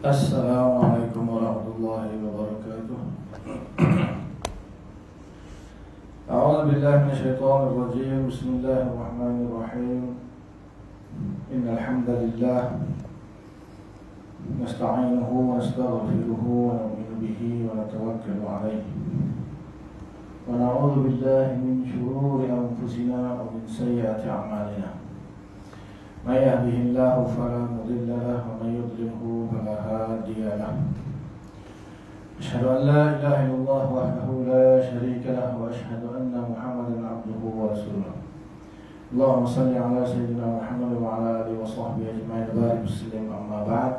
Assalamualaikum warahmatullahi wabarakatuh. A'udzu billahi minasyaitonir rajim. Bismillahirrahmanirrahim. Innal hamdalillah nasta'inuhu wa nastaghfiruhu wa nu'minu bihi wa natawakkalu 'alaihi. Wa na'udzu billahi min shururi anfusina wa min sayyiati a'malina. من يهده الله فلا مضل له ومن يضلله فلا هادي له. أشهد أن لا إله إلا الله وحده لا شريك له وأشهد أن محمدا عبده ورسوله. اللهم صل على سيدنا محمد وعلى آله وصحبه أجمعين وبارك وسلم. أما بعد.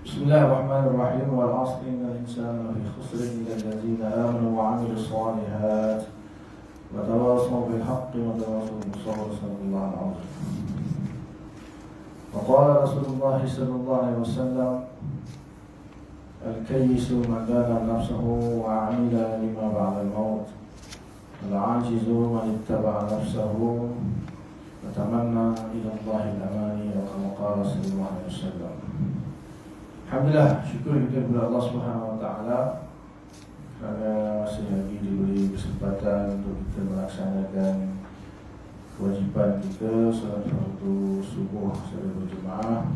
بسم الله الرحمن الرحيم. والعصر إن الإنسان لفي خسر إلا الذين آمنوا وعملوا الصالحات وتواصوا بالحق وتواصوا بالصبر. صلى الله عليه وسلم. وقال رسول الله صلى الله عليه وسلم: الكيس من دان نفسه وعمل لما بعد الموت، العاجز من اتبع نفسه وتمنى إلى الله الأماني. وكما قال صلى الله عليه وسلم. Alhamdulillah, syukur kita kepada Allah Subhanahu wa taala kerana masih lagi diberi kesempatan untuk kita melaksanakan kewajipan kita solat fardu subuh secara berjemaah.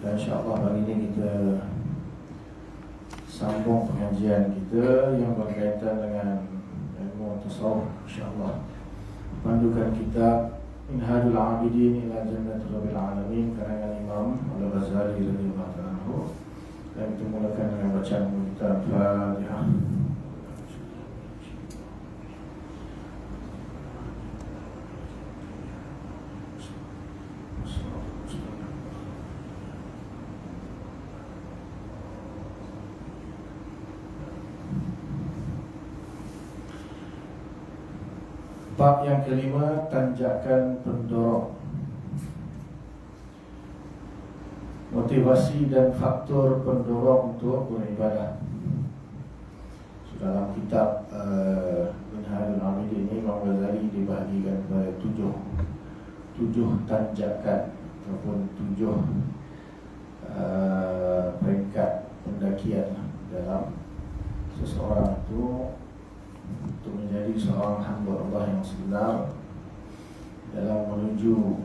Dan insya-Allah hari ini kita sambung pengajian kita yang berkaitan dengan ilmu tasawuf, insya-Allah. Pandukan kitab Minhajul Abidin ila Jannatir Rabbil Alamin karangan Imam Al-Ghazali radhiyallahu anhu. Dan kita mulakan dengan bacaan kitab Fatihah. Bab yang kelima, tanjakan pendorong, motivasi dan faktor pendorong untuk beribadah. Dalam kitab Minhajul Abidin ini, Imam Ghazali dibahagikan kepada tujuh tanjakan ataupun tujuh peringkat pendakian dalam seseorang itu untuk menjadi seorang hamba Allah yang sebenar dalam menuju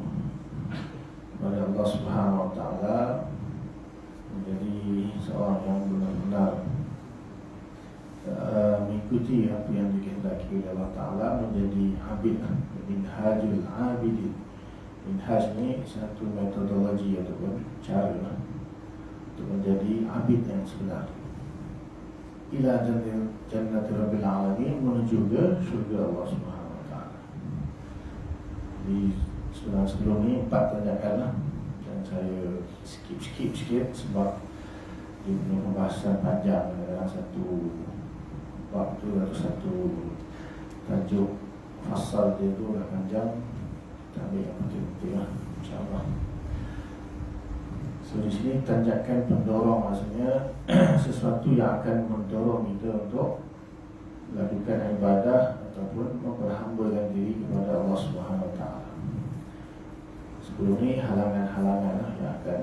kepada Allah Subhanahu wa taala, menjadi seorang yang benar-benar mengikuti apa yang dikehendaki oleh Allah taala, menjadi abid. Minhajul Abidin. Minhaj ini satu metodologi ataupun cara untuk menjadi abid yang sebenar. Ila Jannatir Rabbil Alamin, menuju ke syurga Allah Subhanahu wa taala. Di sebelum ini 4 tanjakan lah, dan saya skip sikit sebab dia punya pembahasan panjang dalam satu bab tu atau satu tajuk fasal dia tu dah panjang. Kita ambil yang penting-penting lah, insya-Allah. So di sini tanjakan pendorong, maksudnya sesuatu yang akan mendorong kita untuk melakukan ibadah ataupun memperhambakan diri kepada Allah Subhanahu wa taala. Sebelum ni halangan-halangan yang akan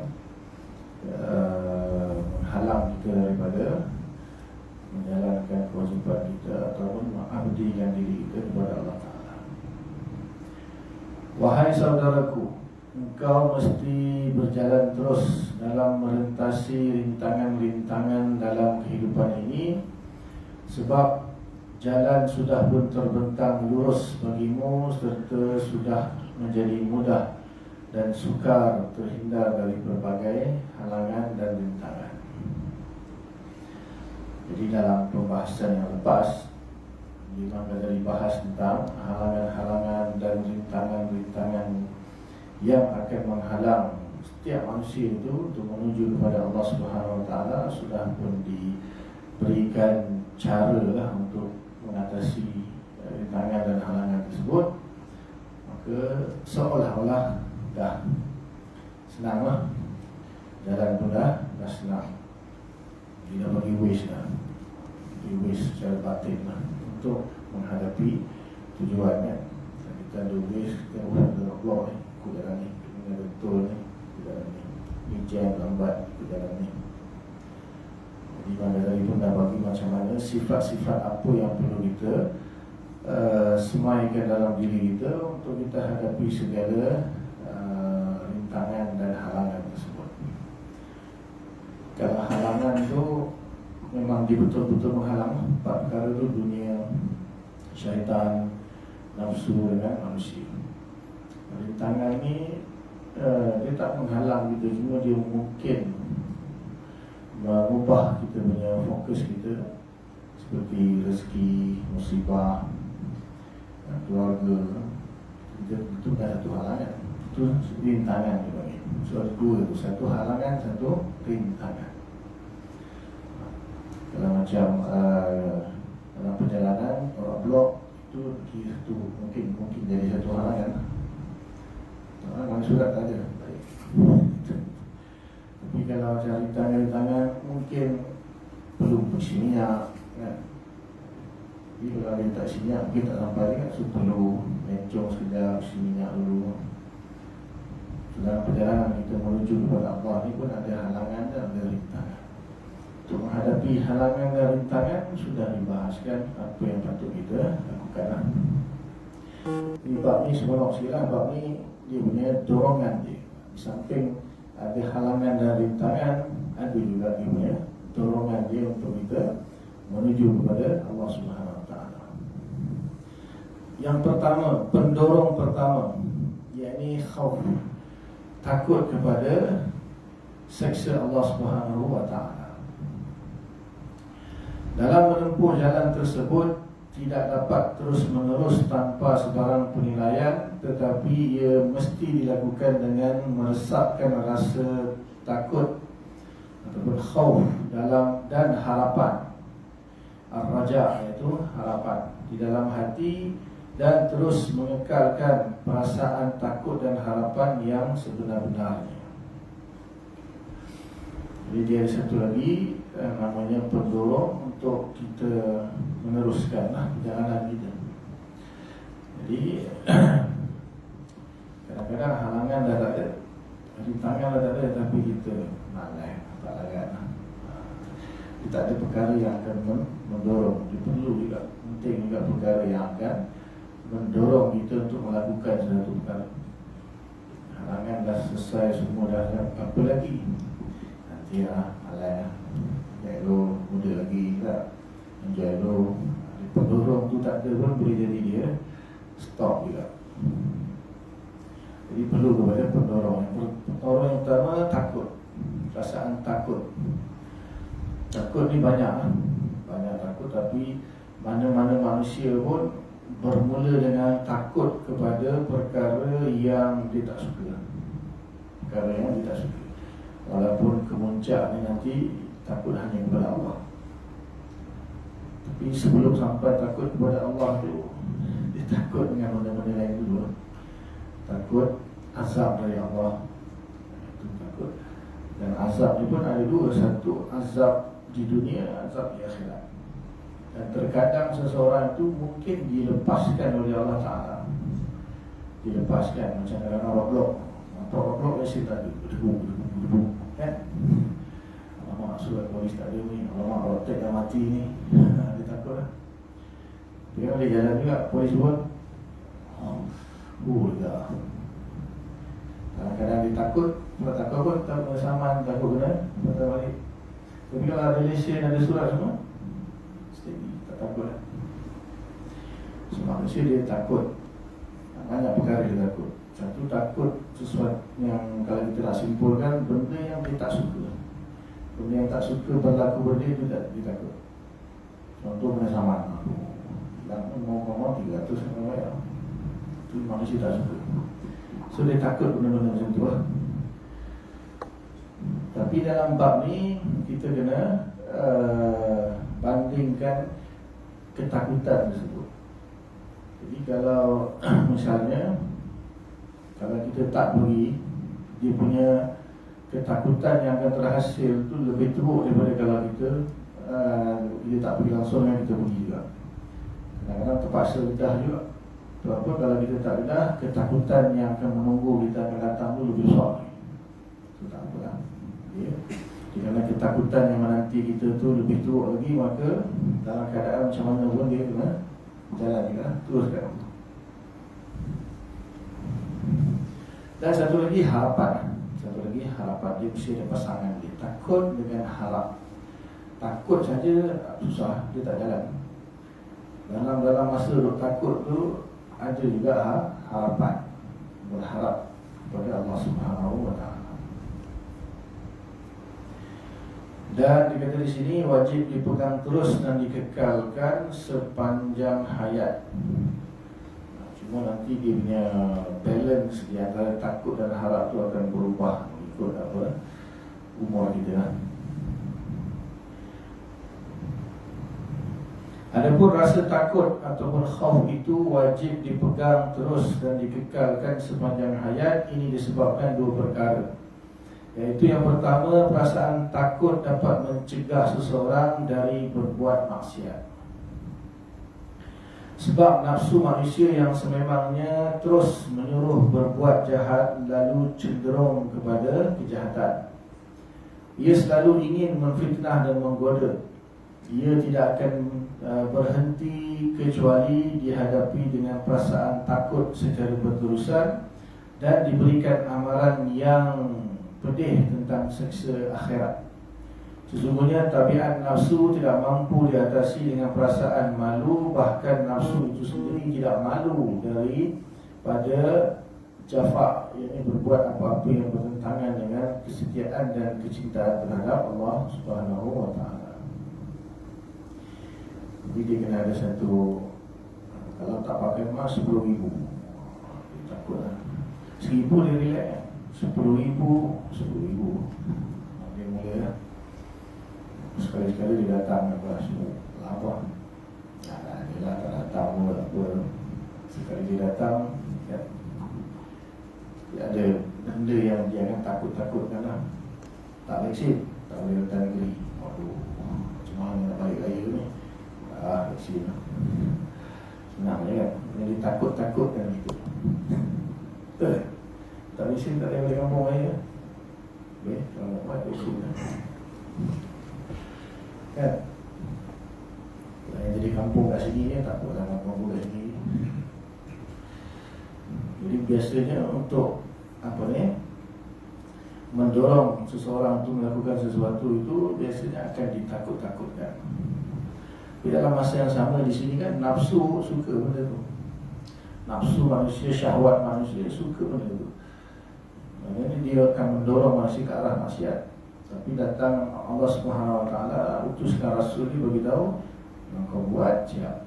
menghalang kita daripada menjalankan kewajipan kita ataupun mengabdikan diri kita kepada Allah taala. Wahai saudaraku, engkau mesti berjalan terus dalam merentasi rintangan-rintangan dalam kehidupan ini, sebab jalan sudah pun terbentang lurus bagimu serta sudah menjadi mudah dan sukar terhindar dari berbagai halangan dan rintangan. Jadi dalam pembahasan yang lepas, Imam Ghazali bahas tentang halangan-halangan dan rintangan-rintangan yang akan menghalang setiap manusia itu untuk menuju kepada Allah Subhanahu wa taala. Sudah pun diberikan cara lah untuk mengatasi rintangan dan halangan tersebut. Maka seolah-olah dah senang lah, jalan pun dah senang. Tidak bagi wish lah, bagi wish secara batin lah untuk menghadapi tujuannya. Kita ada wish, kita ada Allah ni, aku jalan ni, ini betul ni, aku jalan ni. Hujan lambat ke dalam ni. Jadi mana dari pun dah bagi macam mana sifat-sifat apa yang perlu kita semaikan dalam diri kita untuk kita hadapi segala rintangan dan halangan tersebut. Kalau halangan tu memang dia betul-betul menghalang, empat perkara tu: dunia, syaitan, nafsu dengan manusia. Rintangan ni dia tak menghalang kita, cuma dia mungkin mengubah kita punya fokus kita, seperti rezeki, musibah, keluarga. Itu bukan satu halangan, itu rintangan dia panggil. So ada dua tu, satu halangan, satu rintangan. Kalau macam dalam perjalanan orang blok itu satu mungkin jadi satu halangan. Kalau surat tak ada, baik. Tapi kalau macam rintangan mungkin perlu isi minyak kan. Jadi kalau dia tak isi minyak mungkin tak sampai kan, so perlu mencong sekejap, isi minyak dulu. Dalam perjalanan kita menuju kepada Allah ni pun ada halangan dan ada rintangan. Untuk menghadapi halangan dan rintangan sudah dibahaskan apa yang patut kita lakukan. Ini bab ni sebelum sikitlah, bab ni dia punya dorongan dia. Di samping ada halangan dan rintangan, ada juga dia punya dorongan dia untuk kita menuju kepada Allah Subhanahu Wa Taala. Yang pertama, pendorong pertama, yakni khauf, takut kepada seksa Allah Subhanahu Wa Taala. Dalam menempuh jalan tersebut tidak dapat terus menerus tanpa sebarang penilaian, tetapi ia mesti dilakukan dengan meresapkan rasa takut ataupun khauf dalam dan harapan. Ar-raja, iaitu harapan di dalam hati, dan terus mengekalkan perasaan takut dan harapan yang sebenar-benarnya. Jadi dia ada satu lagi namanya pendorong untuk kita meneruskan perjalanan kita. Jadi kadang-kadang halangan dah tak ada, rintangan dah tak ada, tapi kita malas, tak larat. Dia tak ada perkara yang akan mendorong. Dia perlu juga, penting juga perkara yang akan mendorong kita untuk melakukan sesuatu perkara. Halangan dah selesai semua, dah apa lagi? Nanti malas, jailo muda lagi tak? Jailo pendorong tu tak ada pun boleh jadi dia stop juga. Jadi perlu kepada pendorong. Pendorong yang pertama, takut. Perasaan takut. Takut ni banyak takut, tapi mana-mana manusia pun bermula dengan takut kepada perkara yang dia tak suka. Perkara yang dia tak suka. Walaupun kemuncak ni nanti takut hanya kepada Allah. Tapi sebelum sampai takut kepada Allah tu, dia takut dengan benda-benda lain dulu. Takut azab dari Allah. Itu takut. Dan azab ni pun ada dua. Satu, azab di dunia, azab di akhirat. Dan terkadang seseorang itu mungkin dilepaskan oleh Allah Ta'ala. Dilepaskan macam dalam roblok. Roblok biasa tadi berdebu kan? Alamak, surat polis tak ada ni. Alamak, rotek dah mati ni. Dia takut lah. Dia boleh jalan juga, polis pun dah. Kadang-kadang dia takut. Kalau takut pun tak bersamaan, takut kena patah balik. Tapi kalau ada lesen, ada surat semua, steady, tak takut lah. So manusia dia takut. Banyak perkara dia takut. Satu, takut sesuatu yang kalau kita nak simpulkan, benda yang dia tak suka. Benda yang tak suka berlaku pada dia, dia takut. Contoh benda saman, yang ngomong-ngomong 300 yang bayar, itu manusia tak suka. So dia takut benda-benda macam tu lah. Tapi dalam bab ni kita kena bandingkan ketakutan tersebut. Jadi kalau misalnya kalau kita tak beri, dia punya ketakutan yang akan terhasil tu lebih teruk daripada kalau kita tak pergi langsung yang kita pergi juga. Kadang-kadang terpaksa lidah juga. Sebab kalau kita tak lidah, ketakutan yang akan menunggu kita akan datang tu lebih besar. So, itu tak apalah. Ya. Kerana ketakutan yang menanti kita tu lebih teruk lagi, maka dalam keadaan macam mana pun dia kena jalan juga, teruskan. Dan satu lagi harapan. Satu lagi harapan, dia mesti ada pasangan dia. Takut dengan harap. Takut saja susah, dia tak jalan. Dalam masa duk takut tu ada juga harapan, berharap kepada Allah Subhanahu wa Ta'ala. Dan dikata di sini wajib dipegang terus dan dikekalkan sepanjang hayat. Cuma nanti dia punya balance di antara takut dan harap tu akan berubah ikut apa umur kita. Adapun rasa takut ataupun khauf itu wajib dipegang terus dan dikekalkan sepanjang hayat. Ini disebabkan dua perkara. Iaitu yang pertama, perasaan takut dapat mencegah seseorang dari berbuat maksiat. Sebab nafsu manusia yang sememangnya terus menyuruh berbuat jahat lalu cenderung kepada kejahatan. Ia selalu ingin memfitnah dan menggoda. Ia tidak akan berhenti kecuali dihadapi dengan perasaan takut secara berterusan dan diberikan amaran yang pedih tentang seksa akhirat. Sesungguhnya tabiat nafsu tidak mampu diatasi dengan perasaan malu. Bahkan nafsu itu sendiri tidak malu daripada jafa, iaitu berbuat apa-apa yang bertentangan dengan kesetiaan dan kecintaan terhadap Allah Subhanahu wa Ta'ala. Jadi dia kena ada satu, kalau tak pakai emas 10,000, dia takut lah. 1,000 dia relax, 10,000 dia mula lah. Sekali-sekali dia datang apa, lapar. Dia lah tak datang pun apa. Sekali dia datang, ya, dia ada benda yang dia akan takut-takutkan lah. Tak vaksin, tak boleh datang negeri. Waduh, macam mana nak balik raya ni? Vaksin lah. Senang je kan. Jadi takut-takutkan gitu. Betul. Tak vaksin tak boleh balik kampung raya. Boleh, kalau nak buat vaksin lah. Kan? Kalau yang jadi kampung kat sini tak apa lah, kampung kat sini. Jadi biasanya untuk apa ni, mendorong seseorang untuk melakukan sesuatu itu biasanya akan ditakut-takutkan. Tapi dalam masa yang sama di sini kan nafsu suka benda tu. Nafsu manusia, syahwat manusia suka benda tu. Jadi dia akan mendorong manusia ke arah maksiat. Tapi datang Allah Subhanahu wa Ta'ala, utuskan Rasul ni beritahu, kau buat siap,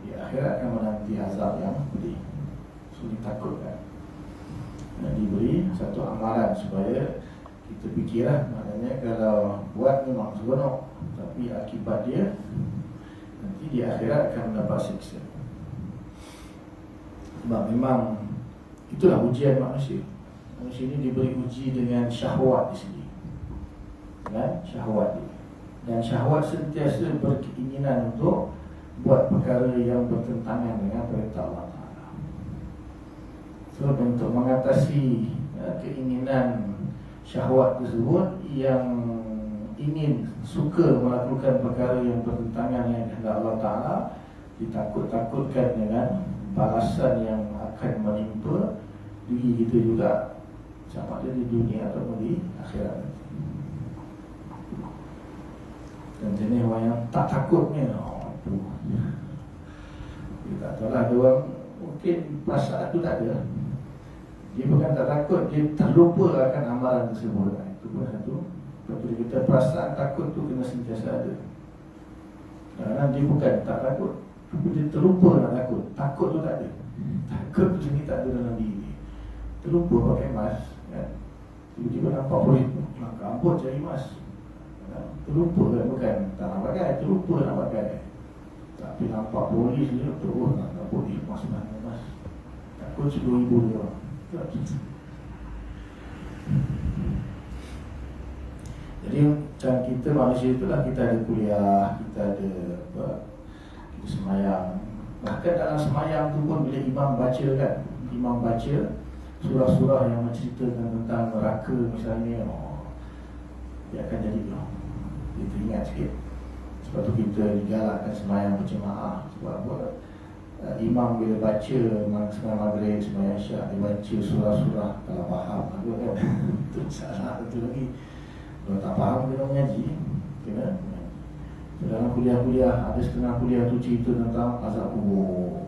di akhirat akan menanti azab yang pedih. So ditakutkan. Diberi satu amaran supaya kita fikirlah, maknanya kalau buat memang seronok, tapi akibat dia nanti di akhirat akan mendapat siksa. Sebab memang itulah ujian manusia. Manusia ini diberi uji dengan syahwat di sini. Kan? Syahwat dia. Dan syahwat sentiasa berkeinginan untuk buat perkara yang bertentangan dengan perintah Allah Ta'ala. So untuk mengatasi keinginan syahwat tersebut, yang ingin suka melakukan perkara yang bertentangan dengan kehendak Allah Ta'ala, ditakut-takutkan dengan balasan yang akan menimpa diri kita juga, sama ada di dunia ataupun di akhirat. Dan jenis orang yang tak takutnya, dia tak tahu lah, ada orang mungkin perasaan tu tak ada. Dia bukan tak takut, dia terlupa akan amalan tersebut. Itu pun satu. Lepas tu dia kata perasaan takut tu kena sentiasa ada. Kadang-kadang dia bukan tak takut, tapi dia terlupa nak takut. Takut tu tak ada. Takut tu ni tak ada dalam diri. Terlupa pakai mask kan? Tiba-tiba nampak polis, rambut cari mask. Terlupa kan, bukan tak nak pakai, terlupa nak pakai. Tapi nampak polis dia, terus nak polis mask mana mask. Takut 10,000 dia orang. Jadi macam kita manusia itulah, kita ada kuliah, kita ada apa, kita semayang. Bahkan dalam semayang tu pun bila imam baca kan, imam baca, surah-surah yang menceritakan tentang neraka misalnya, dia akan jadi dia teringat sikit. Sebab tu kita digalakkan sembahyang berjemaah. Sebab apa? Imam bila baca sembahyang maghrib, sembahyang isyak, dia baca surah-surah, kalau faham apa kan. Itu salah satu lagi. Kalau tak faham kena mengaji, kena. Dalam kuliah-kuliah ada setengah kuliah tu cerita tentang azab kubur,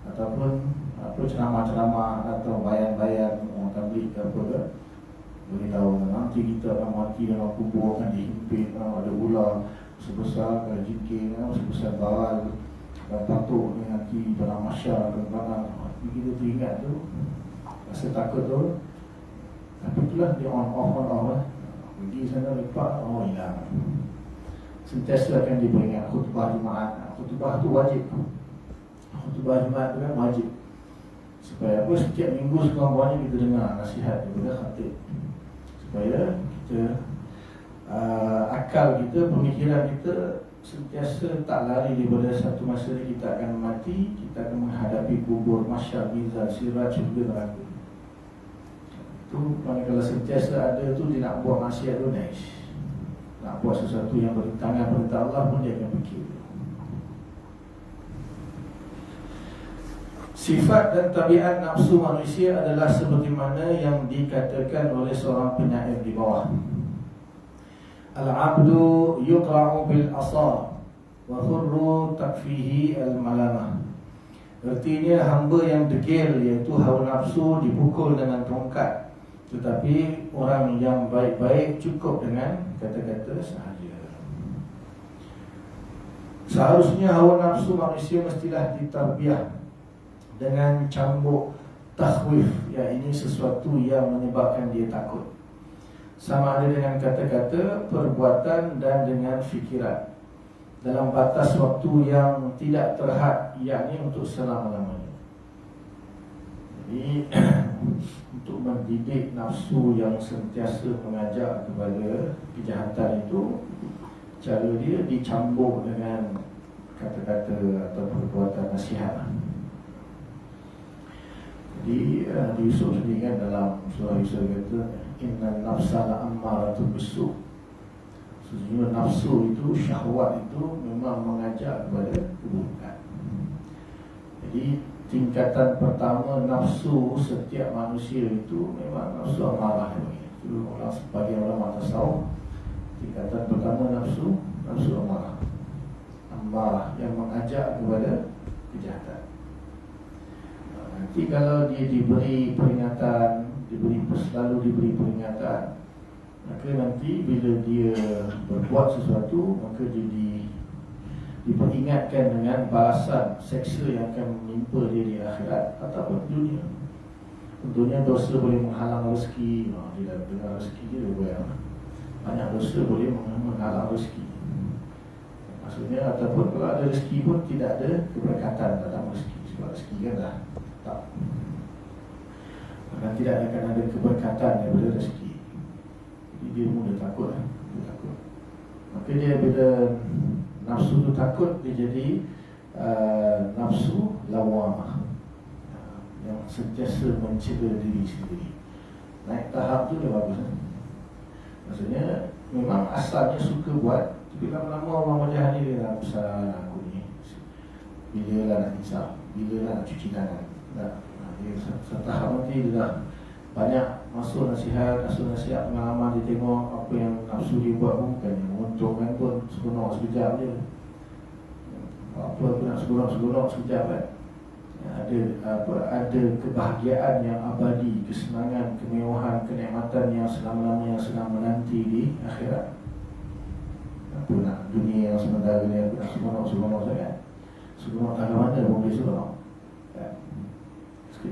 ataupun ceramah-ceramah atau bayan-bayan orang tabligh ke apa ke, beritahu nanti kita akan mati dalam kubur, akan dihimpit, ada ular sebesar jengking, sebesar baral, dan patuk ni nanti dalam mahsyar dan belakang. Kita teringat tu, rasa takut tu, tapi itulah dia on off. Pergi sana lepak, hilang. Sentiasa akan diberingat khutbah Jumaat. Khutbah tu wajib. Khutbah Jumaat tu kan wajib. Supaya apa? Setiap minggu sekurang-kurangnya kita dengar nasihat daripada khatib, supaya kita akal kita, pemikiran kita sentiasa tak lari daripada satu masa ni kita akan mati, kita akan menghadapi kubur, mahsyar, mizan, sirat, syurga, neraka. Itu manakala sentiasa ada tu, dia nak buat maksiat tu nice, nak buat sesuatu yang bertentangan perintah Allah pun dia akan fikir. Sifat dan tabiat nafsu manusia adalah seperti mana yang dikatakan oleh seorang penyair di bawah. Al-abdu yuqra'u bil asa wa hurru takfihi al-malamah. Artinya hamba yang degil, iaitu hawa nafsu, dipukul dengan tongkat, tetapi orang yang baik-baik cukup dengan kata-kata sahaja. Seharusnya hawa nafsu manusia mestilah ditarbiah dengan cambuk takhwif, iaitu sesuatu yang menyebabkan dia takut, sama ada dengan kata-kata, perbuatan dan dengan fikiran, dalam batas waktu yang tidak terhad, yakni untuk selama-lamanya. Jadi untuk mendidik nafsu yang sentiasa mengajak kepada kejahatan itu, cara dia dicambuk dengan kata-kata atau perbuatan nasihat. Jadi Yusuf sendiri kan dalam surah Yusuf kata, inna nafsa la'ammaratun bisu'. Sesungguhnya nafsu itu, syahwat itu memang mengajak kepada keburukan. Jadi tingkatan pertama nafsu setiap manusia itu memang nafsu amarah. Itu sebagian ulama tasawuf, tingkatan pertama nafsu amarah, yang mengajak kepada kejahatan. Nanti kalau dia diberi peringatan, selalu diberi peringatan, maka nanti bila dia berbuat sesuatu, maka dia diperingatkan dengan balasan seksa yang akan menimpa dia di akhirat ataupun dunia. Tentunya dosa boleh menghalang rezeki. Dia dah dengar rezeki dia boleh, banyak dosa boleh menghalang rezeki. Maksudnya ataupun kalau ada rezeki pun tidak ada keberkatan dalam rezeki, sebab rezeki kan dah tak, maka tidak akan ada keberkatan daripada rezeki. Jadi dia mula takut, maka dia bila nafsu tu takut, dia jadi nafsu lawamah, yang sentiasa mencela diri sendiri. Naik tahap tu dia bagus. Maksudnya memang asalnya suka buat, tapi lama-lama orang macam ni dia dah besar aku ni, bila lah nak hisap, bila lah nak cuci tangan. Dia setahap nanti dia dah banyak masuk nasihat pengalaman, dia tengok apa yang nafsu dia buat pun bukan yang menguntungkan pun, seronok sekejap je. Apa nak seronok sekejap kan. Ada kebahagiaan yang abadi, kesenangan, kemewahan, kenikmatan yang selama-lamanya sedang menanti di akhirat. Apa nak dunia yang sementara ni, aku nak seronok sangat. Seronok tak ada mana pun boleh seronok.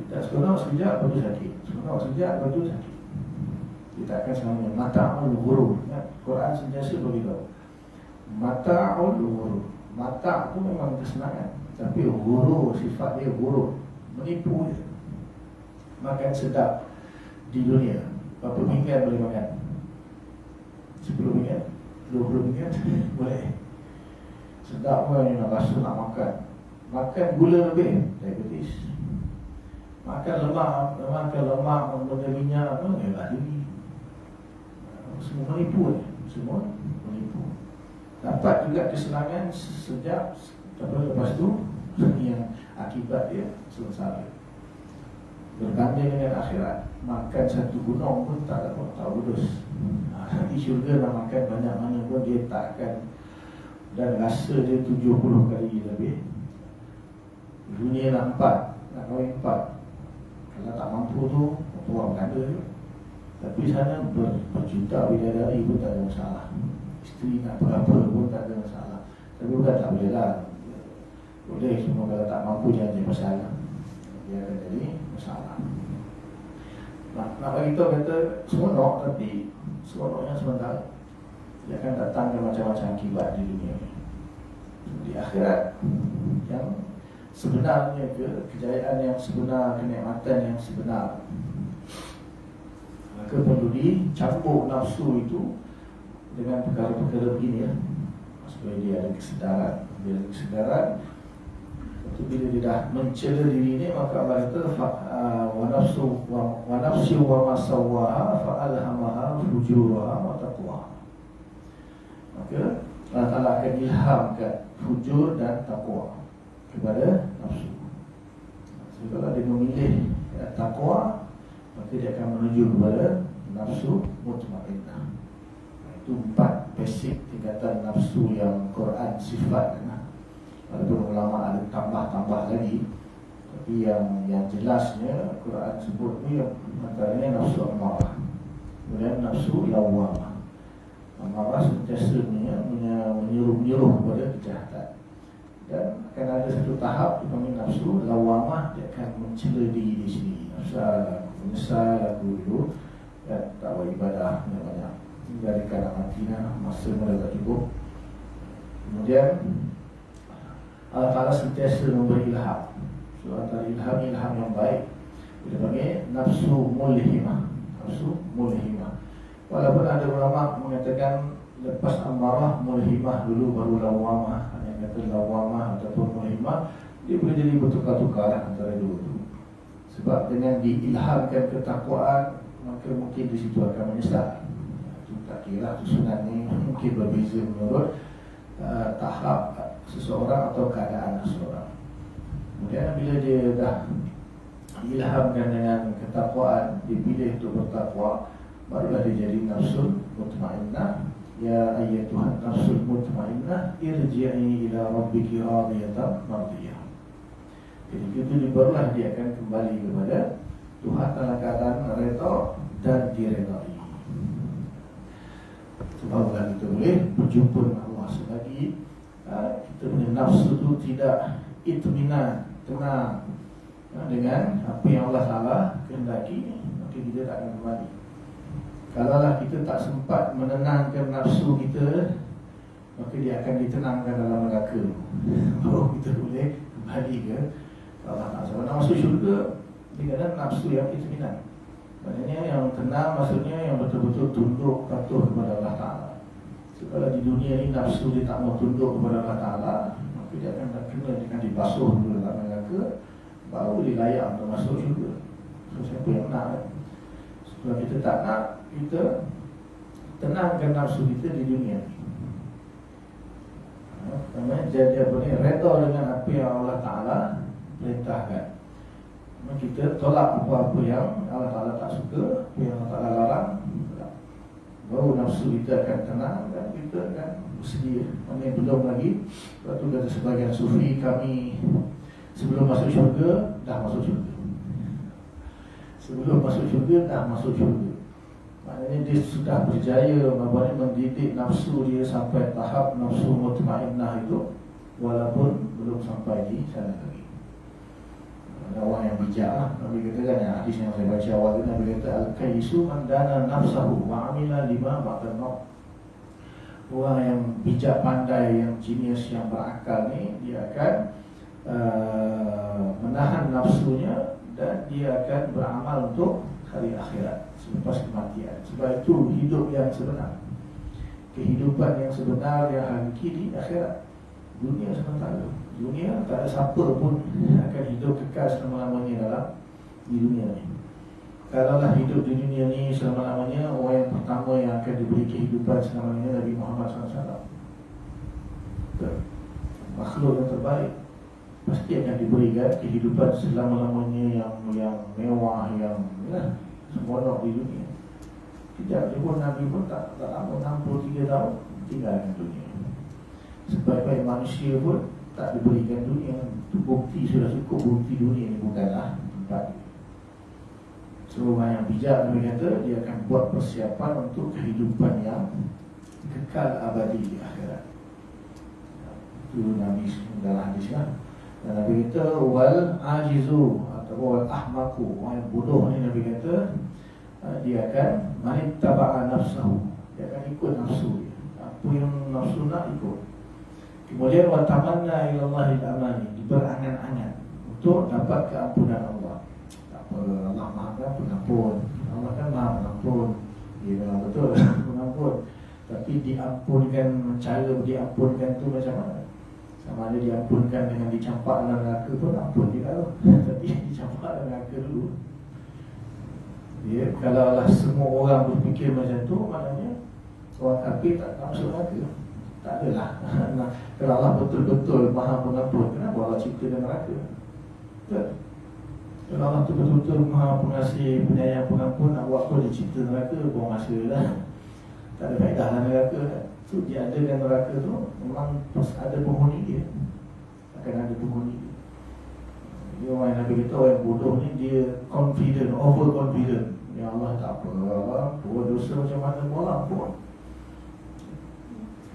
Tak seronok sekejap, lepas tu sakit. Seronok sekejap, lepas tu sakit. Dia takkan selamanya. Mata'ul ghurur. Quran sentiasa beritahu, mata'ul ghurur. Mata' tu memang kesenangan, tapi ghurur, sifat dia ghurur, menipu je. Makan sedap di dunia, berapa pinggan boleh makan? 10 pinggan? 20 pinggan? Boleh. Sedap pun nak rasa nak makan. Makan gula lebih, diabetes. Makan lemak, benda minyak apa, hebat diri. Semua menipu je. Semua menipu. Dapat juga kesenangan sejak lepas tu yang akibat dia sengsara. Berbanding dengan akhirat, makan satu gunung pun tak lulus. Di syurga nak makan banyak mana pun dia tak akan, dan rasa dia 70 kali lebih. Dunia nak 4, nak kahwin 4. Kalau tak mampu tu, orang ganda je. Tapi sana berjuta bidadari pun tak ada masalah. Isteri nak berapa pun tak ada masalah. Tapi bukan tak boleh lah. Boleh, cuma kalau tak mampu jangan jadi masalah. Dia akan jadi masalah. Nak bagi tahu kata seronok, tapi seronoknya sebentar. Dia akan datangkan macam-macam akibat di dunia ni. Di akhirat yang sebenarnya kejayaan yang sebenar, kenikmatan yang sebenar, maka perlu dicampur nafsu itu dengan perkara-perkara begini ya, supaya dia ada kesedaran. Bila ada kesedaran, itu bila dia dah mencela diri ini, maka Allah kata wa nafsu wa ma sawwaha fa alhamaha fujuraha wa taqwaha. Maka Allah Ta'ala akan ilhamkan fujur dan taqwa kepada nafsu. So, kalau dia memilih taqwa, maka dia akan menuju kepada nafsu mutmainnah. Itu 4 basic tingkatan nafsu yang Quran sifatkan. Walaupun ulama ada tambah-tambah lagi, tapi yang jelasnya Quran sebut ni antaranya nafsu amarah, kemudian nafsu lawamah. Amarah sentiasa menyuruh kepada kejahatan. Dan akan ada satu tahap dipanggil nafsu lawamah, dia akan mencela diri sendiri. Menyesal aku dulu dan tak buat ibadah banyak, dari kanak mati masa mula tak cukup. Kemudian Allah Ta'ala sentiasa memberi ilham. So antara ilham yang baik dia panggil nafsu mulhimah. Nafsu mulhimah. Walaupun ada ulama mengatakan lepas amarah mulhimah dulu baru lawamah. Yang kata lawamah ataupun mulhimah, dia boleh jadi bertukar-tukar antara dua itu. Sebab dengan diilhamkan ketakwaan, maka mungkin di situ akan menyesal. Itu tak kira susunan ni mungkin berbeza menurut tahap seseorang atau keadaan seseorang. Kemudian bila dia dah diilhamkan dengan ketakwaan, dipilih untuk bertakwa, barulah dia jadi nafsul mutmainnah. Ya ayyatuhan nafsul mutmainnah, irji'i ila rabbiki radiyatan mardiyah. Jadi itu barulah dia akan kembali kepada Tuhan dalam keadaan redha dan diredai. Barulah kita boleh berjumpa dengan Allah. Selagi kita punya nafsu itu tidak itminan, tenang dengan apa yang Allah Ta'ala kehendaki, maka kita tak akan kembali. Kalaulah kita tak sempat menenangkan nafsu kita, maka dia akan ditenangkan dalam neraka. Baru kita boleh kembali ke Allah Ta'ala. Sebab nak masuk syurga dengan nafsu yang itminan. Maknanya yang tenang, maksudnya yang betul-betul tunduk patuh kepada Allah Ta'ala. So, kalau di dunia ini nafsu dia tak mau tunduk kepada Allah Ta'ala, maka dia akan dibasuh dulu dalam neraka, baru dia layak untuk masuk syurga. So siapa yang nak? Kalau kita tak nak, kita tenangkan nafsu kita di dunia ini. Jadi apa ni? Redha dengan apa yang Allah Ta'ala perintahkan. Kita tolak apa-apa yang Allah Ta'ala tak suka, apa yang Allah Ta'ala larang, baru nafsu kita akan tenang dan kita akan bersedia. Ini belum lagi. Sebab tu kata sebagian sufi, kami sebelum masuk syurga dah masuk syurga. Sebelum masuk syurga dah masuk syurga. Maknanya dia sudah berjaya mendidik nafsu dia sampai tahap nafsu mutmainnah itu, walaupun belum sampai di sana lagi. Orang yang bijak lah. Nabi kata kan, hadis yang saya baca awal tu, Nabi kata al-kaisu man dana nafsahu wa amila lima ba'da maut. Orang yang bijak, pandai, yang genius, yang berakal ni, dia akan menahan nafsunya dan dia akan beramal untuk hari akhirat selepas kematian. Sebab itu hidup yang sebenar, kehidupan yang sebenar, yang hakiki di akhirat. Dunia sementara. Dunia tak ada siapa pun akan hidup kekal selama-lamanya dalam di dunia ni. Kalaulah hidup di dunia ni selama-lamanya, orang yang pertama yang akan diberi kehidupan selama-lamanya Nabi Muhammad SAW. Makhluk yang terbaik pasti akan diberikan kehidupan selama-lamanya yang mewah, yang seronok di dunia. Tidak, dia pun Nabi pun tak lama, 63 tahun tinggalkan dunia. Sebaik-baik manusia pun tak diberikan dunia. Itu bukti, sudah cukup bukti dunia ini bukanlah tempat. Seorang yang bijak, Nabi kata, dia akan buat persiapan untuk kehidupan yang kekal abadi di akhirat. Itu Nabi dalam hadis kan. Dan Nabi kata, wal ajizu atau wal ahmaku, orang yang bodoh ni Nabi kata, dia akan manittaba'a nafsahu, dia akan ikut nafsu dia. Apa yang nafsu nak ikut. Kemudian wa tamanna ila Allahil amani, berangan-angan untuk dapat keampunan Allah. Allah Maha Pengampun, Allah kan Maha Pengampun. Dia memang betul pengampun. Tapi diampunkan, cara diampunkan tu macam mana? Sama ada diampunkan dengan dicampak dalam neraka pun ampun dia kalau. Tapi dicampak dalam neraka dulu. Dia kalau lah semua orang berfikir macam tu, maknanya orang kafir tak masuk neraka. Tak adalah. Nah, kalau Allah betul-betul Maha Pengampun, kenapa Allah ciptakan neraka? Betul. Kalau Allah tu betul-betul Maha Pengasih, Penyayang, Pengampun, nak buat apa dia cipta neraka, buang masa lah. Tak ada faedah lah neraka. Tu dia adakan neraka tu, memang ada penghuni dia. Akan ada penghuni dia. Dia orang yang Nabi kata, orang bodoh ni dia confident, over confident. Ya Allah tak apa, buat dosa macam mana pun Allah ampun.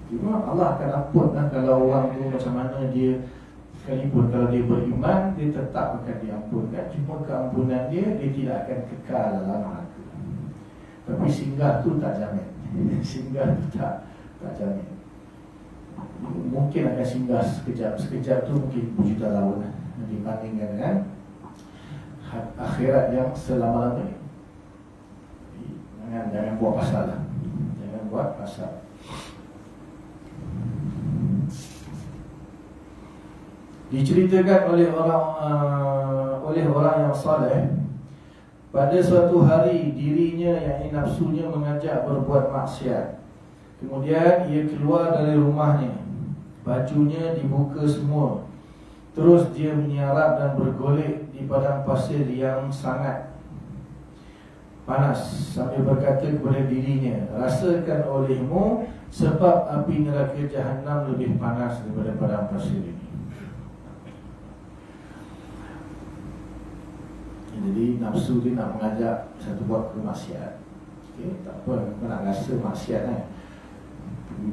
Cuma Allah akan ampun lah kalau orang tu macam mana dia. Sekalipun kalau dia beriman, dia tetap akan diampunkan. Cuma keampunan dia tidak akan kekal dalam neraka. Tapi singgah tu tak jamin. Singgah tu tak jamin. Mungkin akan singgah sekejap. Sekejap tu mungkin berjuta tahun lah, dibandingkan dengan akhirat yang selama-lamanya. Jangan buat pasal lah. Jangan buat pasal. Diceritakan oleh orang yang saleh, pada suatu hari dirinya yang nafsunya mengajak berbuat maksiat. Kemudian ia keluar dari rumahnya, bajunya dibuka semua. Terus dia menyarap dan bergolek di padang pasir yang sangat panas, sambil berkata kepada dirinya, rasakan olehmu sebab api neraka Jahannam lebih panas daripada padang pasir ini. Jadi nafsu dia nak mengajak satu buat kemaksiat. Okay, tak apa, kau nak rasa maksiat kan,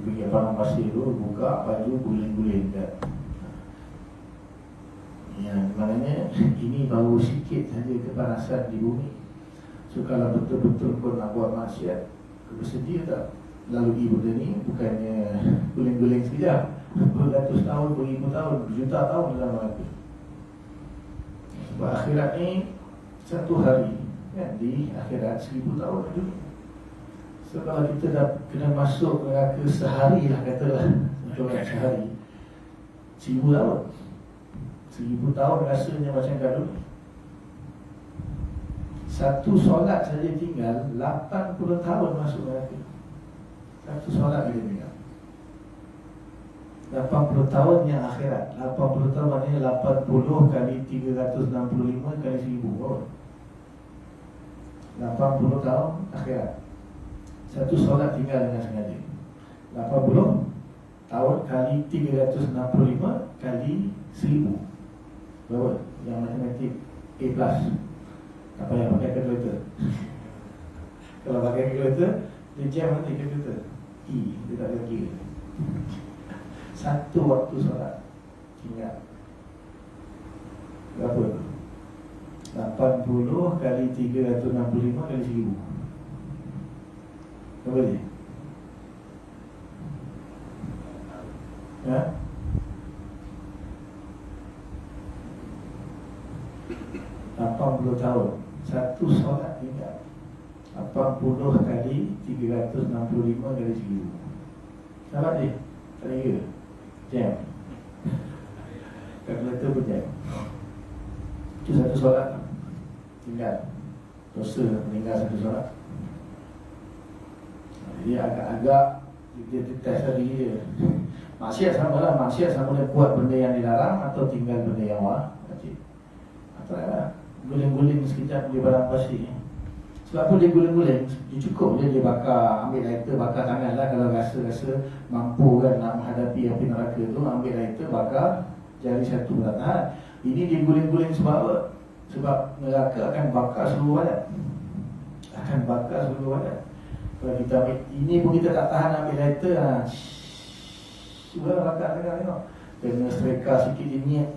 pergi padang pasir tu, buka baju, guling-guling kat. Yang maknanya ini baru sikit saja kepanasan di bumi. So kalau betul-betul kau nak buat maksiat, kau bersedia tak lalui benda ni? Bukannya guling-guling sekejap, beratus tahun, beribu tahun, berjuta tahun dalam neraka. Sebab akhirat ni satu hari kan, di akhirat 1000 tahun itu. So kalau kita dah kena masuk neraka sehari lah, katalah orang sehari, 1000 tahun. 1000 tahun rasanya macam gaduh. Satu solat saja tinggal 80 tahun masuk neraka. Satu solat dia tinggal 80 tahun yang akhirat. 80 tahun maknanya 80 kali 365 kali 1000. 80 tahun akhirat. Satu solat tinggal dengan sengaja. 80 tahun kali 365 kali 1000. Berapa? Yang matematik A+. Tak payah pakai kalkulator. Kalau pakai kalkulator, dia jam nanti kalkulator. Dia tak ada kira. Satu waktu solat tinggal berapa? 80 kali 365 kali 1000. Berapa dia? Ya? tahun. Satu solat tinggal 80 kali 365 kali 1000. Salah dia? Tak ada kira? Jam. Kalkulator pun jam. Itu satu solat. tinggal dosa meninggal satu solat. Jadi agak-agak dia test diri dia. Maksiat sama lah, maksiat sama dia buat benda yang dilarang atau tinggal benda yang wajib. Atau guling-guling sekejap di barang pasir. Sebab apa dia guling-guling? Dia cukup je dia bakar, ambil lighter, bakar tangan lah. Kalau rasa-rasa mampu kan nak menghadapi api neraka tu, ambil lighter, bakar jari satu berat. Ini dia guling-guling sebab apa? Sebab neraka akan bakar seluruh badan. Akan bakar seluruh badan. Kalau kita ambil, ini pun kita tak tahan ambil lighter, sudah bakar tangan tengok. Kena sereka sikit je niat.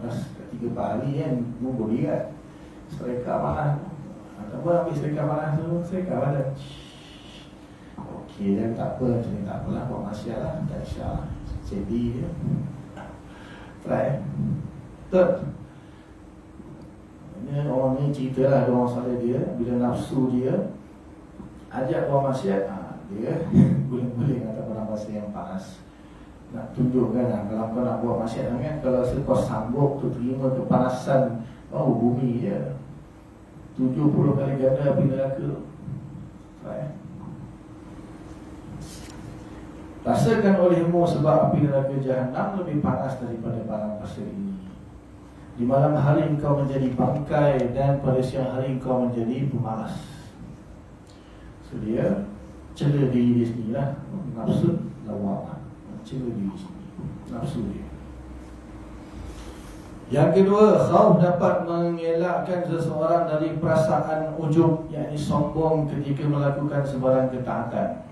Dah 3-4 hari kan, boleh kan. Sereka panas. Ataupun ambil serika panas tu, serika badan. Okey dan tak apa, jadi tak apalah, buat maksiat lah, tak isyak lah. Jadi je. Try. Third, ini orang ni cerita lah, ada orang salah dia. Bila nafsu dia ajak buat maksiat, dia guling-guling ataupun nafsu yang panas. Nak tunjukkan lah, kalau kau nak buat maksiat kan, kalau kau sanggup tu terima kepanasan bumi je 70 kali ganda api neraka. Rasakan olehmu sebab api neraka Jahannam lebih panas daripada barang pasir ini. Di malam hari engkau menjadi bangkai dan pada siang hari engkau menjadi pemalas. So dia cela diri dia sendiri lah. Nafsu lawak, cela diri sendiri, nafsu dia. Yang kedua, khauf dapat mengelakkan seseorang dari perasaan ujub, yakni sombong ketika melakukan sebarang ketaatan.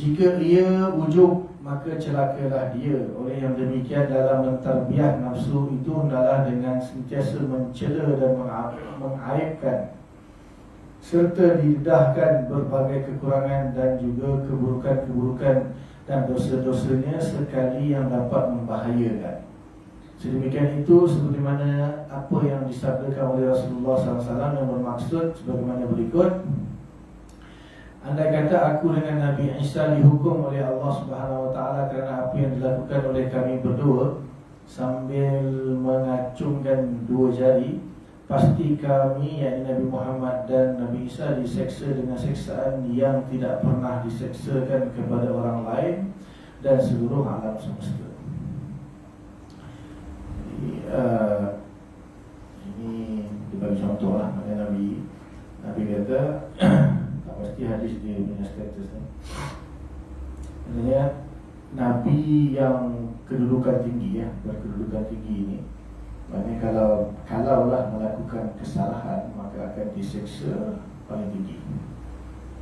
Jika ia ujub, maka celakalah dia. Oleh yang demikian, dalam mentarbiah nafsu itu adalah dengan sentiasa mencela dan mengaibkan serta didedahkan berbagai kekurangan dan juga keburukan-keburukan dan dosa-dosanya sekali yang dapat membahayakan. Sedemikian itu seperti mana apa yang disabdakan oleh Rasulullah SAW yang bermaksud sebagaimana berikut. Andai kata aku dengan Nabi Isa dihukum oleh Allah Subhanahu Wa Taala kerana apa yang dilakukan oleh kami berdua, sambil mengacungkan dua jari, pasti kami, yakni Nabi Muhammad dan Nabi Isa, diseksa dengan seksaan yang tidak pernah diseksakan kepada orang lain dan seluruh alam semesta. Ini dibagi contoh lah. Nabi kata tak pasti hadis dia punya status ni. Maksudnya Nabi yang kedudukan tinggi, berkedudukan tinggi ni, maknanya kalaulah melakukan kesalahan maka akan diseksa paling tinggi.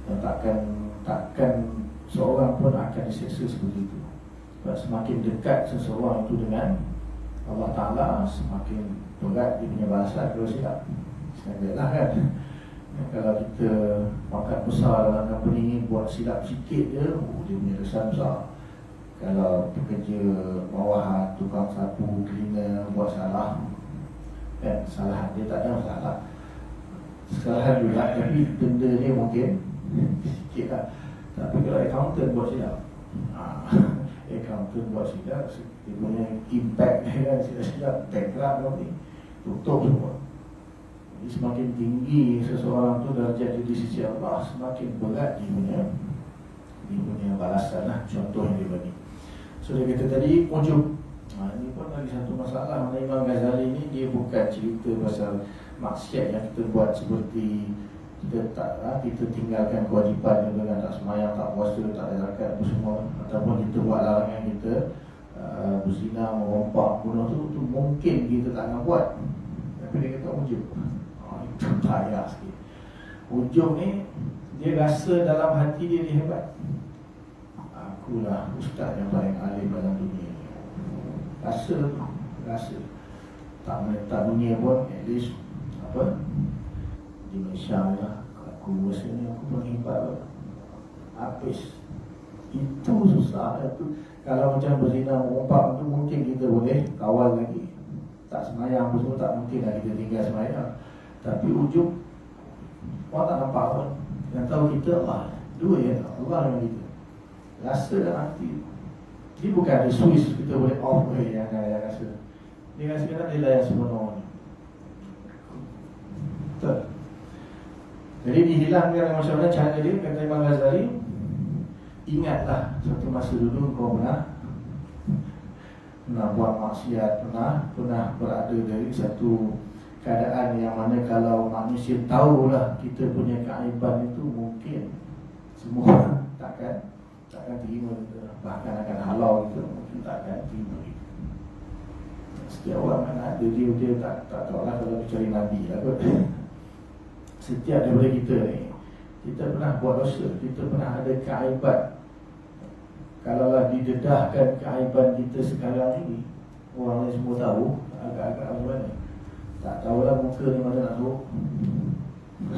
Dan takkan seorang pun akan diseksa seperti itu. Sebab semakin dekat seseorang itu dengan Allah Ta'ala, semakin berat dia punya balasan kalau silap. Standardlah kan. Kalau kita pangkat besar dalam company ni buat silap sikit je, dia punya kesan besar. Kalau pekerja bawahan, tukang sapu, cleaner buat salah, kan, kesalahan dia tak ada masalah. Kesalahan juga, tapi benda dia mungkin sikit lah. Tapi kalau accountant buat silap, accountant buat silap, dia punya impact kan, silap bankrupt ni, tutup semua. Jadi semakin tinggi seseorang tu darjat di sisi Allah, semakin berat dia punya balasan lah. Contoh yang dia bagi. So dia kata tadi ujub. Ini pun lagi satu masalah. Imam Ghazali ni dia bukan cerita pasal maksiat yang kita buat, seperti kita tinggalkan kewajipan dengan tak semayang, tak puasa, tak ada zakat apa semua, ataupun kita buat larangan kita berzina, merompak, bunuh tu mungkin kita tak nak buat. Tapi dia kata ujub. Itu payah sikit. Ujub ni dia rasa dalam hati dia hebat. Akulah ustaz yang paling alim dalam dunia ni. Rasa tak menetap dunia pun, at least di Malaysia lah, aku rasa ni aku paling hebat. Habis. Itu susah. Itu kalau macam berzina, merompak tu mungkin kita boleh kawal lagi. Tak semayang pun semua, tak mungkin lah kita tinggal semayang. Tapi ujub, orang tak nampak pun. Yang tahu kita Allah, dua ya, Allah dengan kita. Rasa dalam hati. Dia bukan ada switch kita boleh off yang rasa. Dia rasa dia lah yang sebenar ni. Betul. Jadi dihilangkan macam mana cara dia, kata Imam Ghazali. Ingatlah suatu masa dulu kau pernah buat maksiat, pernah berada dari satu keadaan yang mana kalau manusia tahulah kita punya keaiban itu, mungkin semua takkan terima kita, bahkan akan halau kita, mungkin takkan terima kita. Setiap orang kan ada dia tak tahulah kalau cari Nabi lah kot. Setiap daripada kita ni, kita pernah buat dosa, kita pernah ada keaiban. Kalaulah didedahkan keaiban kita sekarang ini, orang lain semua tahu, agak-agak macam mana. Tak tahulah muka ni mana nak suruh.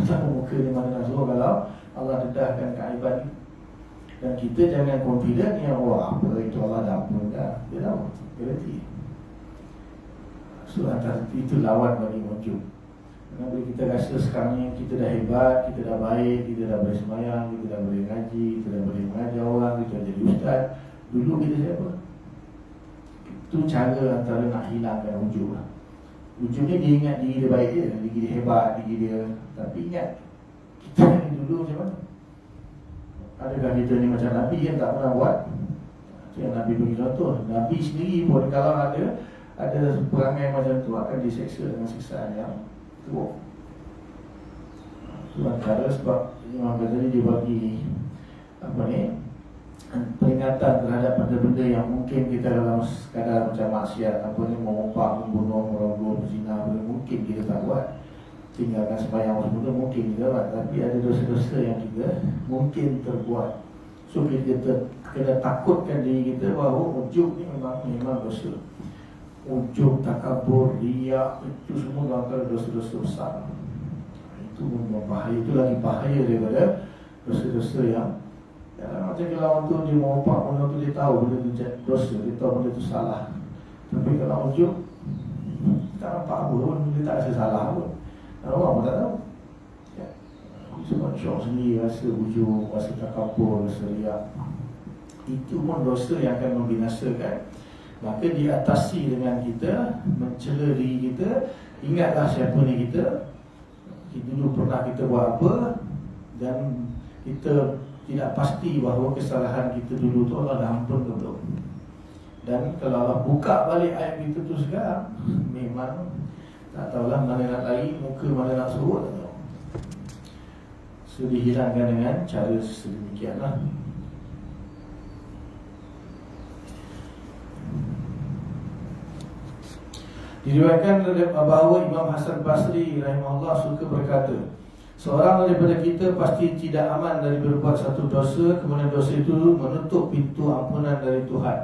Tak tahu muka ni mana nak suruh kalau Allah dedahkan keaiban ni. Dan kita jangan confident yang wah apa itu Allah dah ampun dah. Dia tahu, dia reti. So antara itu lawan bagi ujub. Kenapa kita rasa sekarang ni kita dah hebat, kita dah baik, kita dah boleh sembahyang, kita dah boleh ngaji, kita dah boleh mengajar orang, kita dah jadi ustaz. Dulu kita siapa? Itu cara antara nak hilangkan ujub lah. Ujub ni dia ingat diri dia baik je, diri dia hebat, diri dia. Tapi ingat, kita ni dulu macam mana? Adakah kita ni macam Nabi yang tak pernah buat? Itu yang Nabi bagi contoh. Nabi sendiri pun kalau ada perangai macam tu akan diseksa dengan siksaan yang teruk. Itu antara sebab Imam Ghazali dia bagi peringatan terhadap benda-benda yang mungkin kita dalam sekadar macam maksiat, memompak, membunuh, merogol, berzina, mungkin kita tak buat. Tinggalkan sembahyang semua mungkin kita buat. Tapi ada dosa-dosa yang kita mungkin terbuat. So kita kena takutkan diri kita bahawa ujub ni memang dosa. Ujub, takabur, riak, itu semua antara dosa-dosa besar. Itu berbahaya, itu lagi bahaya daripada dosa-dosa yang macam kalau orang tu dia memompak, orang tu dia tahu benda tu dosa, dia tahu benda tu salah. Tapi kalau ujub, tak nampak apa pun, dia tak rasa salah pun. Orang pun tak tahu. Sebab syok sendiri rasa ujub, rasa takabur, rasa riak. Itu pun dosa yang akan membinasakan. Maka diatasi dengan kita mencela diri kita. Ingatlah siapa ni kita. Dulu pernah kita buat apa. Dan kita tidak pasti bahawa kesalahan kita dulu tu Allah dah ampun ke belum. Dan kalau Allah buka balik aib kita tu sekarang, memang tak tahulah mana nak lari, muka mana nak suruh, tak tahu. So dihilangkan dengan cara sedemikianlah. Diriwayatkan bahawa Imam Hasan Basri rahimahullah suka berkata, seorang daripada kita pasti tidak aman dari berbuat satu dosa, kemudian dosa itu menutup pintu ampunan dari Tuhan.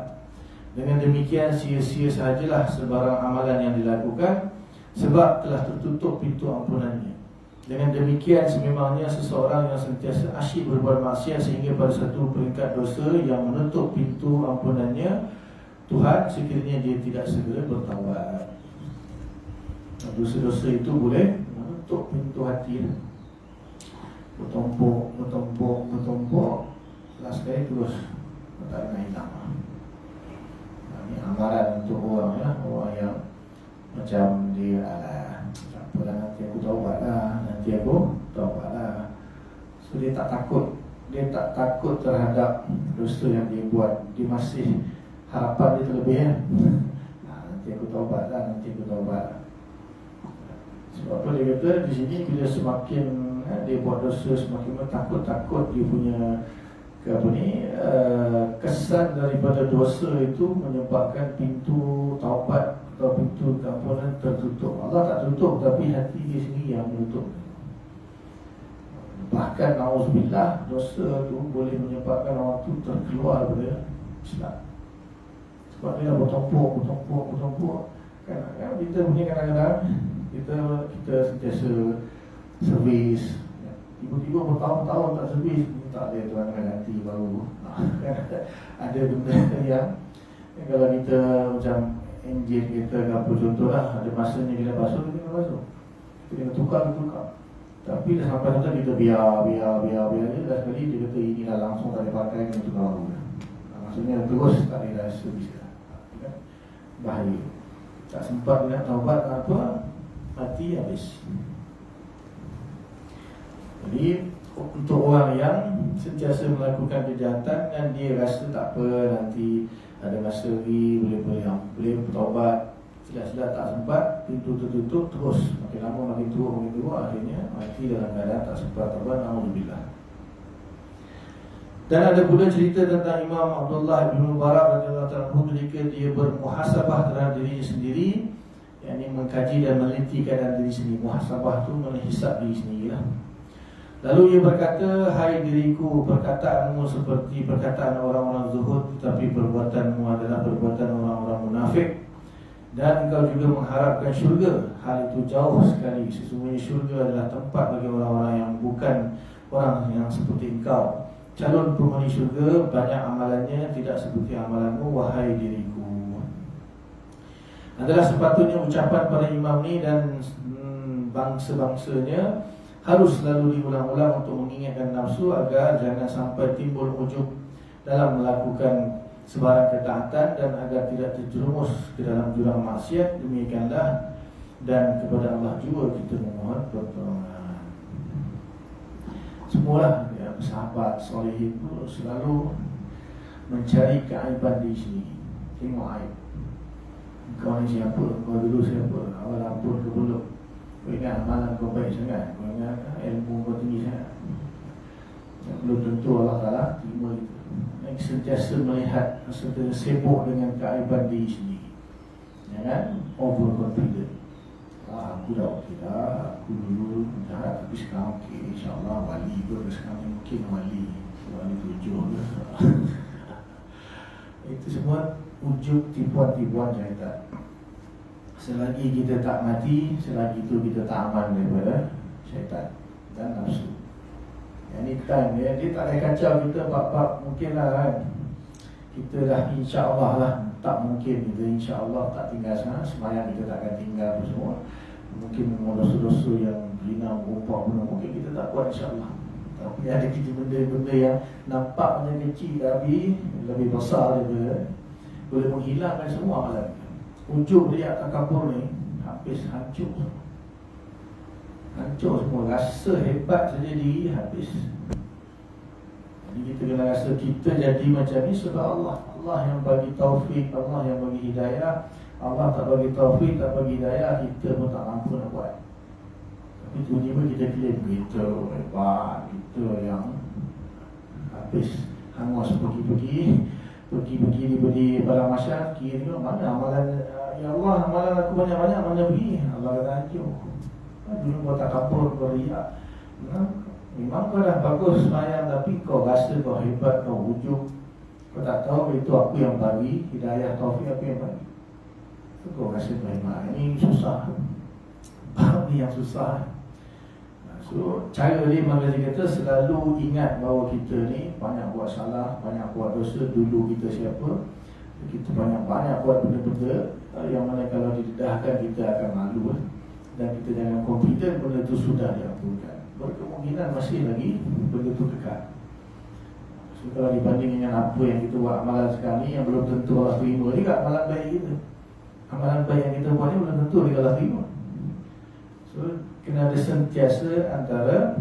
Dengan demikian sia-sia sahajalah sebarang amalan yang dilakukan, sebab telah tertutup pintu ampunannya. Dengan demikian sememangnya seseorang yang sentiasa asyik berbuat maksiat sehingga pada satu peringkat dosa yang menutup pintu ampunannya Tuhan, sekiranya dia tidak segera bertaubat. Dosa-dosa itu boleh menutup pintu hati. Bertumpuk. Last kali terus tak nak hilang. Ini amaran untuk orang ya, orang yang macam dia apalah nanti aku taubat lah. So dia tak takut terhadap dosa yang dia buat. Dia masih harapan dia terlebih ya. Nanti aku taubat lah. Sebab apa dia kata di sini bila semakin dia buat dosa, semakin takut dia punya kesan daripada dosa itu menyebabkan pintu taubat atau pintu keampunan tertutup. Allah tak tutup, tapi hati dia sendiri yang menutup. Bahkan na'udzubillah, dosa itu boleh menyebabkan orang itu terkeluar daripada Islam. Sebab dia dah bertumpuk. Kan kita punya kadang-kadang kita sentiasa servis, tiba-tiba bertahun-tahun tak servis, tak ada Tuhan akan ganti baru. Ada benda yang kalau kita macam enjin kita ke apa contohlah, ada masanya kita basuh, kita kena basuh, kita kena tukar. Tapi dah sampai kita biar je. Dah sekali dia kata ini dah langsung tak boleh pakai, kena tukar baru. Maksudnya terus tak boleh dah servis dah. Bahaya. Tak sempat nak taubat apa, mati habis. Jadi untuk orang yang sentiasa melakukan kejahatan dan dia rasa tak apa, nanti ada masa lagi boleh bertaubat, silat-silat tak sempat, pintu tertutup, terus makin lama makin teruk, akhirnya mati dalam keadaan tak sempat taubat, na'udzubillah. Dan ada pula cerita tentang Imam Abdullah bin Mubarak radhiyallahu anhu ketika dia bermuhasabah terhadap dirinya sendiri, yakni mengkaji dan meneliti keadaan diri sendiri. Muhasabah tu menghisap diri sendiri lah. Lalu ia berkata, hai diriku, perkataanmu seperti perkataan orang-orang zuhud, tetapi perbuatanmu adalah perbuatan orang-orang munafik. Dan engkau juga mengharapkan syurga, hal itu jauh sekali. Sesungguhnya syurga adalah tempat bagi orang-orang yang bukan orang yang seperti engkau. Calon penghuni syurga banyak amalannya, tidak seperti amalanmu, wahai diriku. Adalah sepatutnya ucapan para imam ni dan bangsa-bangsanya harus selalu diulang-ulang untuk mengingatkan nafsu agar jangan sampai timbul ujub dalam melakukan sebarang ketaatan dan agar tidak terjerumus ke dalam jurang maksiat. Demikianlah, dan kepada Allah juga kita memohon pertolongan. Semualah ya, sahabat solehin itu selalu mencari keaiban di sini. Tengok aib. Kau ni siapa? Kau dulu siapa? Awal ampun ke belum? Kau ingat amalan kau baik sangat? Kau ingat ilmu kau tinggi sangat? Belum tentu Allah Ta'ala terima itu. Yang sentiasa melihat, sentiasa sibuk dengan keaiban diri sendiri. Jangan overconfident. Aku dah okey dah, aku dulu jahat tapi sekarang okey, insyaAllah wali pun sekarang mungkin wali 7 ke. Itu semua ujub, tipuan-tipuan syaitan. Selagi kita tak mati, selagi itu kita tak aman daripada syaitan dan nafsu. Anytime dia tak boleh kacau kita bab-bab mungkinlah kan. Kita dah insyaAllah lah, tak mungkin kita insyaAllah tak tinggal sana, semayang kita tak akan tinggal semua. Mungkin memang dosa-dosa yang zina, berumpak pun mungkin kita tak buat insyaAllah. Tapi ada kita benda-benda yang nampak macam kecil tapi lebih besar daripada, boleh menghilangkan semua amalan. Ujung dia takabur ni habis hancur. Hancur semua, rasa hebat saja diri habis. Jadi kita kena rasa kita jadi macam ni sebab Allah. Allah yang bagi taufik, Allah yang bagi hidayah. Allah tak bagi taufik, tak bagi hidayah, kita pun tak mampu nak buat. Tapi tiba-tiba kita claim kita hebat, kita yang habis hangus pergi-pergi diberi barang masyarakat. Kira mana amalan, ya Allah, amalan aku banyak-banyak, mana pergi? Allah kata hancur. Dulu kau tak kapur, kau riak. Memang kau dah bagus semayang, tapi kau rasa kau hebat, kau ujub. Kau tak tahu itu aku yang bagi hidayah, taufik aku yang bagi. Kau rasa hebat. Ini susah. Bab ni yang susah. So, cara dia memang dia kata selalu ingat bahawa kita ni banyak buat salah, banyak buat dosa. Dulu kita siapa? Kita banyak-banyak buat benda-benda yang mana kalau didedahkan kita akan malu. Dan kita jangan confident benda itu sudah diampunkan. Berkemungkinan masih lagi benda itu dekat. So, kalau dibanding dengan apa yang kita buat amalan sekarang ni, yang belum tentu Allah terima juga amalan baik kita. Amalan baik yang kita buat ni belum tentu dia Allah terima. So, kena ada sentiasa antara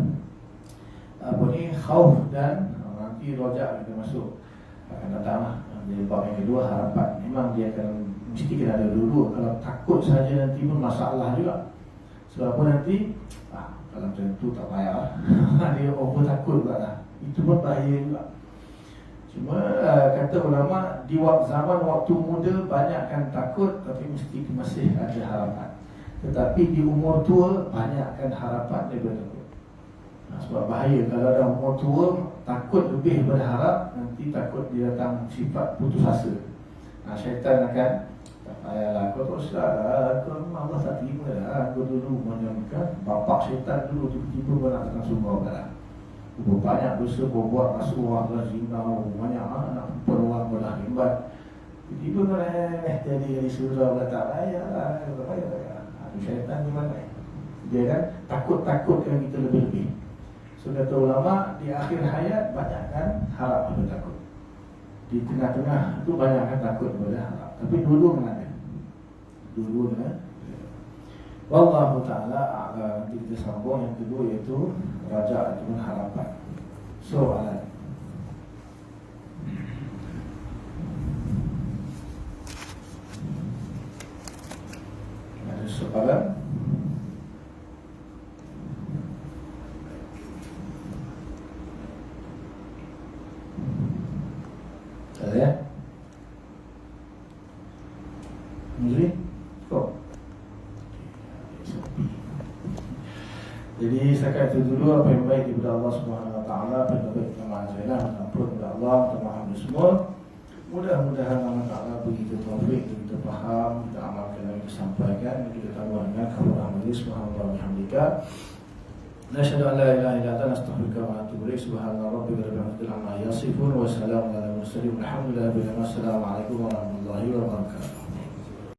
khauf dan nanti rojak kita masuk akan datanglah. Jadi bab yang kedua, harapan. Memang dia akan mesti kena ada dua-dua. Kalau takut saja nanti pun masalah juga. Sebab apa nanti kalau macam tu tak payah. Dia over takut pula lah. Itu pun bahaya juga. Cuma kata ulama, di zaman waktu muda banyakkan takut, tapi mesti masih ada harapan. Tetapi di umur tua banyakkan harapan daripada takut. Sebab bahaya kalau dah umur tua takut lebih berharap, nanti takut dia datang sifat putus asa. Syaitan akan, tak payahlah, kau teruslah lah, kau Allah tak terima lah. Kau dulu macam kan bapak syaitan dulu tiba-tiba kau nak datang surga lah. Banyak dosa kau buat, rasuah lah, zina, banyak nak perempuan kau dah hebat. Tiba-tiba kau jadi surga pula, tak payahlah, tak payah. Syaitan di mana? Dia kan takut-takutkan kita lebih-lebih. So kata ulama, di akhir hayat banyakkan harap pada takut. Di tengah-tengah itu banyakkan takut pada harap. Tapi dulu mana ada? Dulu mana? Wallahu ta'ala a'lam. Nanti kita sambung yang kedua, yaitu raja ataupun harapan. Soalan. Ada soalan? Ada ya? Muzri? Kok? Jadi setakat itu dulu apa yang baik daripada Allah Subhanahu Wa Taala, apa yang baik kita maafkanlah, ampun kepada Allah, kita maafkan semua. Mudah-mudahan Allah Taala beri kita taufik, kita faham, kita amalkan yang kita sampaikan, kita tambahkan kepada Allah Subhanahu Wa Taala. Nashhadu an la ilaha illa anta nastaghfiruka wa natubu ilaik. Subhana rabbika rabbil izzati amma yasifun wa salamun alal mursalin walhamdulillahi rabbil alamin. Assalamualaikum warahmatullahi wabarakatuh.